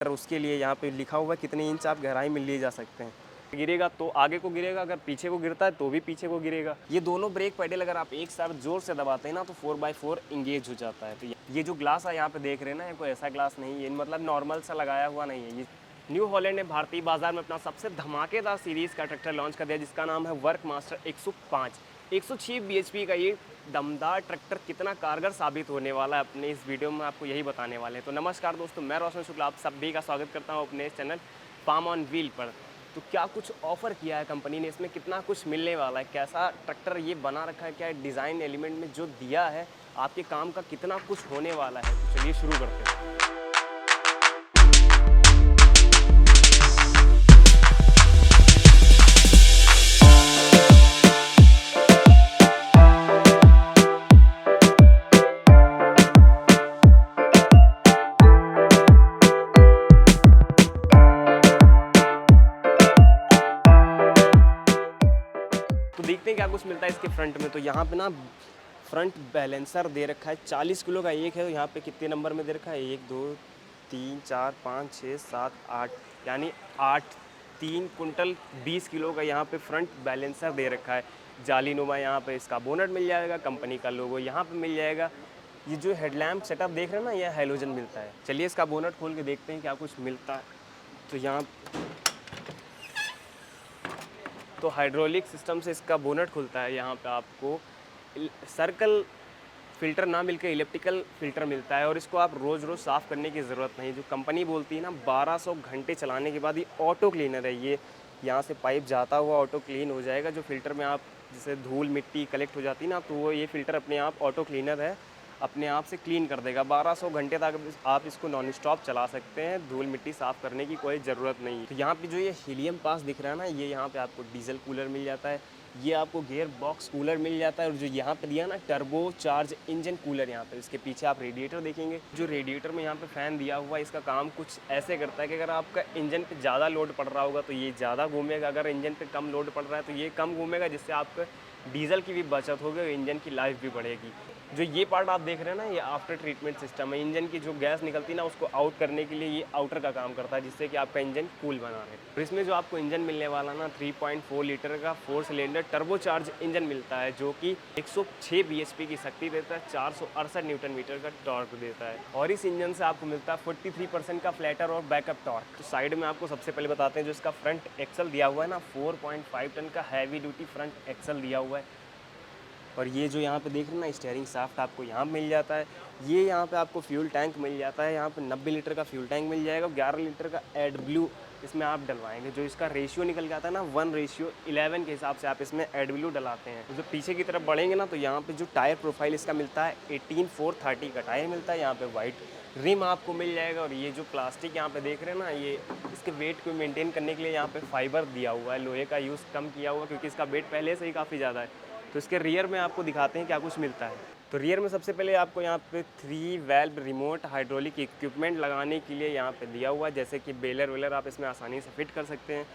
उसके लिए यहाँ पे लिखा हुआ है कितने इंच आप गहराई में ले जा सकते हैं। गिरेगा तो आगे को गिरेगा, अगर पीछे को गिरता है तो भी पीछे को गिरेगा। ये दोनों ब्रेक पेडल अगर आप एक साथ जोर से दबाते हैं ना तो 4x4 इंगेज हो जाता है। तो ये जो ग्लास है यहाँ पे देख रहे हैं ना, ये कोई ऐसा ग्लास नहीं है, मतलब नॉर्मल सा लगाया हुआ नहीं है। ये न्यू हॉलैंड ने भारतीय बाजार में अपना सबसे धमाकेदार सीरीज़ का ट्रैक्टर लॉन्च कर दिया जिसका नाम है वर्कमास्टर 105। 106 bhp का ये दमदार ट्रैक्टर कितना कारगर साबित होने वाला है अपने इस वीडियो में आपको यही बताने वाले हैं। तो नमस्कार दोस्तों, मैं रोशन शुक्ला आप सभी का स्वागत करता हूं अपने इस चैनल फार्म ऑन व्हील पर। तो क्या कुछ ऑफ़र किया है कंपनी ने, इसमें कितना कुछ मिलने वाला है, कैसा ट्रैक्टर ये बना रखा है, क्या डिज़ाइन एलिमेंट में जो दिया है आपके काम का कितना कुछ होने वाला है। तो चलिए शुरू करते हैं। तो देखते हैं क्या कुछ मिलता है इसके फ्रंट में। तो यहाँ पे ना फ्रंट बैलेंसर दे रखा है, 40 किलो का एक है। यहाँ पे कितने नंबर में दे रखा है, 1 2 3 4 5 6 7 8, यानी 3 कुंटल 20 किलो का यहाँ पे फ्रंट बैलेंसर दे रखा है। जालीनुमा यहाँ पे इसका बोनट मिल जाएगा, कंपनी का लोगो यहाँ पे मिल जाएगा। ये जो हेडलैम्प सेटअप देख रहे हैं ना, ये हैलोजन मिलता है। चलिए इसका बोनट खोल के देखते हैं क्या कुछ मिलता है। तो यहाँ तो हाइड्रोलिक सिस्टम से इसका बोनट खुलता है। यहाँ पे आपको सर्कल फ़िल्टर ना मिलकर इलेक्ट्रिकल फ़िल्टर मिलता है और इसको आप रोज़ रोज़ साफ़ करने की ज़रूरत नहीं। जो कंपनी बोलती है ना, 1200 घंटे चलाने के बाद ये ऑटो क्लीनर है। ये यहाँ से पाइप जाता हुआ ऑटो क्लीन हो जाएगा। जो फ़िल्टर में आप जैसे धूल मिट्टी कलेक्ट हो जाती है ना, तो वो ये फ़िल्टर अपने आप ऑटो क्लीनर है, अपने आप से क्लीन कर देगा। 1200 घंटे तक आप इसको नॉन स्टॉप चला सकते हैं, धूल मिट्टी साफ़ करने की कोई ज़रूरत नहीं। तो यहाँ पे जो ये हीलियम पास दिख रहा है ना, ये यहाँ पे आपको डीजल कूलर मिल जाता है, ये आपको गियर बॉक्स कूलर मिल जाता है। और जो यहाँ पे दिया ना टर्बो चार्ज इंजन कूलर, यहाँ पे इसके पीछे आप रेडिएटर देखेंगे। जो रेडिएटर में यहाँ पे फ़ैन दिया हुआ है, इसका काम कुछ ऐसे करता है कि अगर आपका इंजन पे ज़्यादा लोड पड़ रहा होगा तो ये ज़्यादा घूमेगा, अगर इंजन पे कम लोड पड़ रहा है तो ये कम घूमेगा, जिससे आपका डीजल की भी बचत होगी और इंजन की लाइफ भी बढ़ेगी। जो ये पार्ट आप देख रहे हैं ना, ये आफ्टर ट्रीटमेंट सिस्टम है। इंजन की जो गैस निकलती है ना, उसको आउट करने के लिए ये आउटर का काम करता है, जिससे कि आपका इंजन कूल बना रहे। तो इसमें जो आपको इंजन मिलने वाला ना, 3.4 लीटर का 4 सिलेंडर टर्बो चार्ज इंजन मिलता है, जो कि 106 bhp की शक्ति देता है, 468 न्यूटन मीटर का टॉर्क देता है। और इस इंजन से आपको मिलता है 43% का फ्लैटर और बैकअप टॉर्क। तो साइड में आपको सबसे पहले बताते हैं, जो इसका फ्रंट एक्सल दिया हुआ है ना, 4.5 टन का हैवी ड्यूटी फ्रंट एक्सल दिया हुआ है। और ये जो यहाँ पे देख रहे हैं ना, स्टीयरिंग शाफ्ट आपको यहाँ मिल जाता है। ये यहाँ पे आपको फ्यूल टैंक मिल जाता है, यहाँ पे 90 लीटर का फ्यूल टैंक मिल जाएगा। 11 लीटर का एडब्ल्यू इसमें आप डलवाएंगे। जो इसका रेशियो निकल के आता है ना, 1:11 के हिसाब से आप इसमें एडब्ल्यू डलाते हैं। तो जो पीछे की तरफ बढ़ेंगे ना, तो यहाँ पे जो टायर प्रोफाइल इसका मिलता है 18/430 का टायर मिलता है। यहाँ पे वाइट रिम आपको मिल जाएगा। और ये जो प्लास्टिक यहाँ पे देख रहे हैं ना, ये इसके वेट को मेंटेन करने के लिए यहाँ पे फाइबर दिया हुआ है, लोहे का यूज़ कम किया हुआ, क्योंकि इसका वेट पहले से ही काफ़ी ज़्यादा है। तो इसके रियर में आपको दिखाते हैं क्या कुछ मिलता है। तो रियर में सबसे पहले आपको यहाँ पे 3 वैल्व रिमोट हाइड्रोलिक इक्विपमेंट लगाने के लिए यहाँ पे दिया हुआ है, जैसे कि बेलर वेलर आप इसमें आसानी से फिट कर सकते हैं।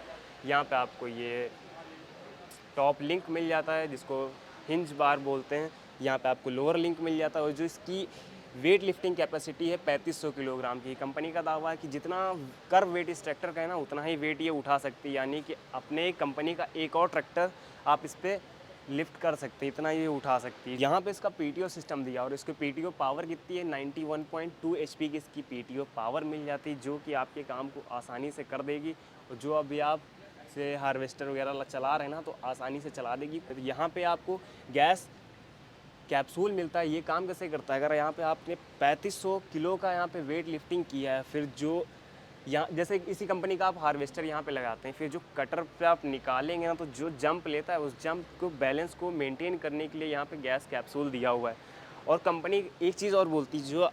यहाँ पे आपको ये टॉप लिंक मिल जाता है, जिसको हिंज बार बोलते हैं। यहाँ पे आपको लोअर लिंक मिल जाता है। और जो इसकी वेट लिफ्टिंग कैपेसिटी है 3500 किलोग्राम की। कंपनी का दावा है कि जितना कर्व वेट इस ट्रैक्टर का है ना, उतना ही वेट ये उठा सकती है, यानी कि अपने कंपनी का एक और ट्रैक्टर आप इस पर लिफ्ट कर सकते हैं, इतना ये उठा सकती है। यहाँ पे इसका पीटीओ सिस्टम दिया, और इसको पीटीओ पावर कितनी है, 91.2 HP की इसकी पीटीओ पावर मिल जाती है, जो कि आपके काम को आसानी से कर देगी। और जो अभी आप से हार्वेस्टर वगैरह चला रहे हैं ना, तो आसानी से चला देगी। तो यहाँ पे आपको गैस कैप्सूल मिलता है। ये काम कैसे करता है, अगर यहाँ पे आपने 3500 किलो का यहाँ पे वेट लिफ्टिंग किया है, फिर जो यहाँ जैसे इसी कंपनी का आप हार्वेस्टर यहाँ पे लगाते हैं, फिर जो कटर पे आप निकालेंगे ना, तो जो जंप लेता है, उस जंप को बैलेंस को मेंटेन करने के लिए यहाँ पे गैस कैप्सूल दिया हुआ है। और कंपनी एक चीज़ और बोलती है, जो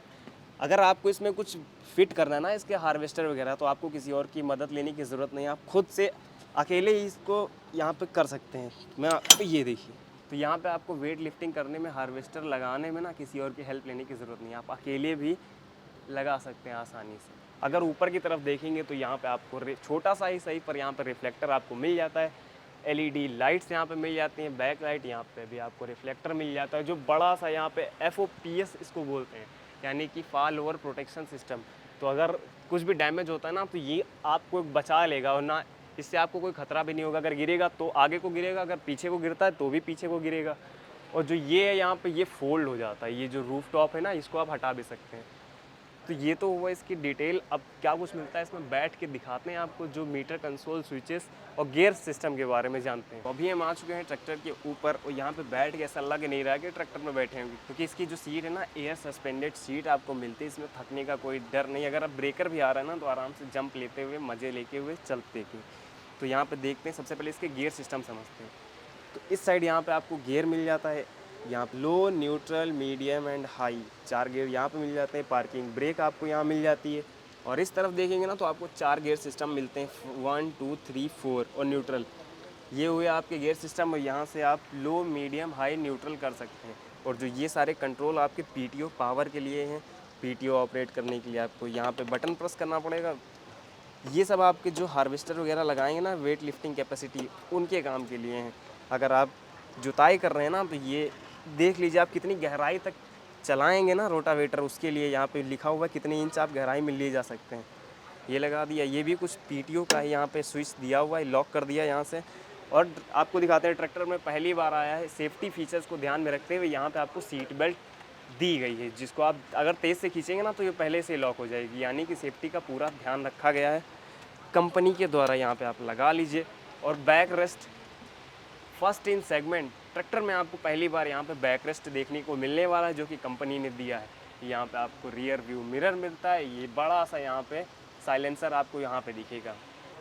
अगर आपको इसमें कुछ फिट करना है ना, इसके हार्वेस्टर वगैरह, तो आपको किसी और की मदद लेने की ज़रूरत नहीं है, आप खुद से अकेले ही इसको यहाँ पे कर सकते हैं। मैं आपको ये देखिए, तो यहाँ पे आपको वेट लिफ्टिंग करने में, हार्वेस्टर लगाने में ना, किसी और की हेल्प लेने की ज़रूरत नहीं है, आप अकेले भी लगा सकते हैं आसानी से। अगर ऊपर की तरफ देखेंगे तो यहाँ पे आपको छोटा सा ही सही, पर यहाँ पे रिफ्लेक्टर आपको मिल जाता है। LED लाइट्स यहाँ पे मिल जाती हैं, बैक लाइट यहाँ पे भी आपको रिफ्लेक्टर मिल जाता है। जो बड़ा सा यहाँ पे FOPS इसको बोलते हैं, यानी कि फॉल ओवर प्रोटेक्शन सिस्टम। तो अगर कुछ भी डैमेज होता है ना तो ये आपको बचा लेगा, और ना इससे आपको कोई खतरा भी नहीं होगा। अगर गिरेगा तो आगे को गिरेगा, अगर पीछे को गिरता है तो भी पीछे को गिरेगा। और जो ये है यहाँ पे ये फोल्ड हो जाता है, ये जो रूफ टॉप है ना इसको आप हटा भी सकते हैं। तो ये तो हुआ इसकी डिटेल। अब क्या कुछ मिलता है इसमें बैठ के दिखाते हैं आपको, जो मीटर कंसोल स्विचेस और गियर सिस्टम के बारे में जानते हैं। अभी हम आ चुके हैं ट्रैक्टर के ऊपर, और यहाँ पे बैठ के ऐसा लग नहीं रहा है कि ट्रैक्टर में बैठे होंगे, क्योंकि इसकी जो सीट है ना एयर सस्पेंडेड सीट आपको मिलती है। इसमें थकने का कोई डर नहीं। अगर अब ब्रेकर भी आ रहा है ना तो आराम से जंप लेते हुए मज़े लेते हुए चलते हैं। तो यहाँ पे देखते हैं, सबसे पहले इसके गियर सिस्टम समझते हैं। तो इस साइड यहाँ पे आपको गियर मिल जाता है, यहाँ पे low, neutral, medium and high 4 gear यहाँ पे मिल जाते हैं। पार्किंग ब्रेक आपको यहाँ मिल जाती है। और इस तरफ देखेंगे ना तो आपको 4 गियर सिस्टम मिलते हैं, 1 2 3 4 और न्यूट्रल। ये हुए आपके गियर सिस्टम, और यहाँ से आप लो, मीडियम, हाई, न्यूट्रल कर सकते हैं। और जो ये सारे कंट्रोल आपके पीटीओ पावर के लिए हैं, पीटीओ ऑपरेट करने के लिए आपको यहाँ पे बटन प्रेस करना पड़ेगा। ये सब आपके जो हार्वेस्टर वगैरह लगाएंगे ना वेट लिफ्टिंग कैपेसिटी, उनके काम के लिए हैं। अगर आप जुताई कर रहे हैं ना तो ये देख लीजिए आप कितनी गहराई तक चलाएंगे ना रोटावेटर, उसके लिए यहाँ पे लिखा हुआ है कितने इंच आप गहराई में ले जा सकते हैं। ये लगा दिया। ये भी कुछ पीटीओ का है, यहाँ पे स्विच दिया हुआ है, लॉक कर दिया यहाँ से। और आपको दिखाते हैं, ट्रैक्टर में पहली बार आया है, सेफ्टी फीचर्स को ध्यान में रखते हुए यहाँ पे आपको सीट बेल्ट दी गई है, जिसको आप अगर तेज़ से खींचेंगे ना तो ये पहले से लॉक हो जाएगी। यानी कि सेफ्टी का पूरा ध्यान रखा गया है कंपनी के द्वारा। यहाँ पे आप लगा लीजिए। और back rest first in segment tractor में आपको पहली बार यहाँ पे बैक रेस्ट देखने को मिलने वाला है, जो कि कंपनी ने दिया है। यहाँ पे आपको रियर व्यू मिरर मिलता है, ये बड़ा सा यहाँ पे साइलेंसर आपको यहाँ पे दिखेगा।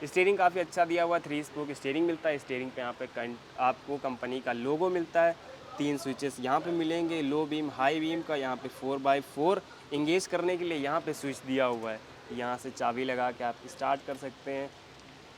स्टीयरिंग काफ़ी अच्छा दिया हुआ है, 3 स्पोक स्टीयरिंग मिलता है। स्टीयरिंग पे यहाँ पे आपको कंपनी का लोगो मिलता है। 3 स्विचेस यहाँ पे मिलेंगे, लो बीम, हाई बीम का। यहाँ पे 4x4 इंगेज करने के लिए यहाँ पे स्विच दिया हुआ है। यहाँ से चाबी लगा के आप स्टार्ट कर सकते हैं।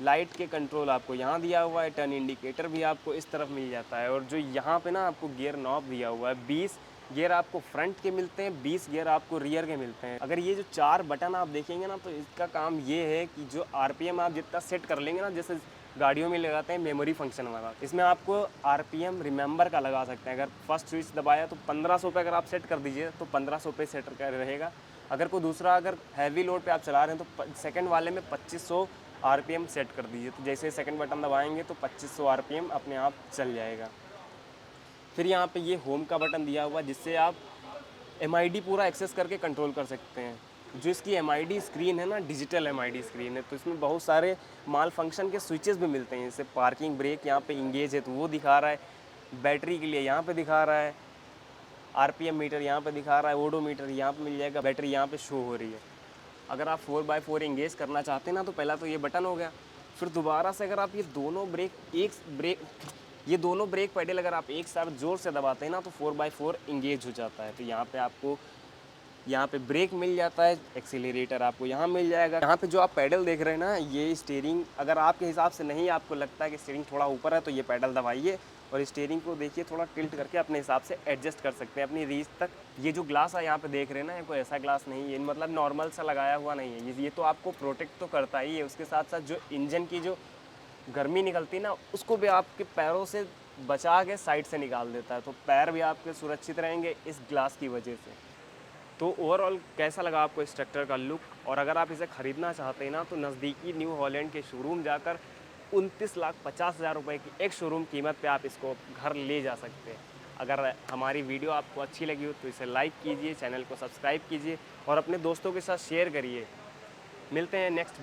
लाइट के कंट्रोल आपको यहाँ दिया हुआ है। टर्न इंडिकेटर भी आपको इस तरफ मिल जाता है। और जो यहाँ पे ना आपको गियर नॉब दिया हुआ है, 20 गियर आपको फ्रंट के मिलते हैं, 20 गियर आपको रियर के मिलते हैं। अगर ये जो 4 बटन आप देखेंगे ना तो इसका काम ये है कि जो आरपीएम आप जितना सेट कर लेंगे ना, जैसे गाड़ियों में लगाते हैं मेमोरी फंक्शन वाला, इसमें आपको आरपीएम रिमेंबर का लगा सकते हैं। अगर फर्स्ट स्विच दबाया तो 1500 पे अगर आप सेट कर दीजिए तो 1500 पे सेट कर रहेगा। अगर कोई दूसरा अगर हैवी लोड पे आप चला रहे हैं तो सेकंड वाले में 2500 आरपीएम सेट कर दीजिए। तो जैसे सेकंड बटन दबाएंगे तो 2500 आरपीएम अपने आप चल जाएगा। फिर यहाँ पे ये होम का बटन दिया हुआ है, जिससे आप एमआईडी पूरा एक्सेस करके कंट्रोल कर सकते हैं। जो इसकी एमआईडी स्क्रीन है ना, डिजिटल एमआईडी स्क्रीन है, तो इसमें बहुत सारे माल फंक्शन के स्विचेस भी मिलते हैं। जैसे पार्किंग ब्रेक यहाँ पे इंगेज है तो वो दिखा रहा है, बैटरी के लिए यहाँ पे दिखा रहा है, आरपीएम मीटर यहाँ पे दिखा रहा है, ओडोमीटर यहाँ पे मिल जाएगा, बैटरी यहाँ पे शो हो रही है। अगर आप 4x4 इंगेज करना चाहते हैं ना तो पहला तो ये बटन हो गया। फिर दोबारा से अगर आप ये दोनों ब्रेक पैडल अगर आप एक साथ जोर से दबाते हैं ना तो 4x4 इंगेज हो जाता है। तो यहाँ पे आपको यहाँ पे ब्रेक मिल जाता है, एक्सीलरेटर आपको यहाँ मिल जाएगा। यहाँ पे जो आप पैडल देख रहे हैं ना, ये स्टीयरिंग अगर आपके हिसाब से नहीं आपको लगता है कि स्टीयरिंग थोड़ा ऊपर है तो ये पैडल दबाइए और स्टीयरिंग को देखिए थोड़ा टिल्ट करके अपने हिसाब से एडजस्ट कर सकते हैं अपनी रीच तक। ये जो ग्लास है यहाँ पे देख रहे हैं ना, ये कोई ऐसा ग्लास नहीं है, मतलब नॉर्मल सा लगाया हुआ नहीं है। ये तो आपको प्रोटेक्ट तो करता ही है, उसके साथ साथ जो इंजन की जो गर्मी निकलती है ना उसको भी आपके पैरों से बचा के साइड से निकाल देता है। तो पैर भी आपके सुरक्षित रहेंगे इस ग्लास की वजह से। तो ओवरऑल कैसा लगा आपको इस ट्रैक्टर का लुक? और अगर आप इसे ख़रीदना चाहते हैं ना तो नज़दीकी न्यू हॉलैंड के शोरूम जाकर 29,50,000 रुपये की एक शोरूम कीमत पे आप इसको घर ले जा सकते हैं। अगर हमारी वीडियो आपको अच्छी लगी हो तो इसे लाइक कीजिए, चैनल को सब्सक्राइब कीजिए और अपने दोस्तों के साथ शेयर करिए। मिलते हैं नेक्स्ट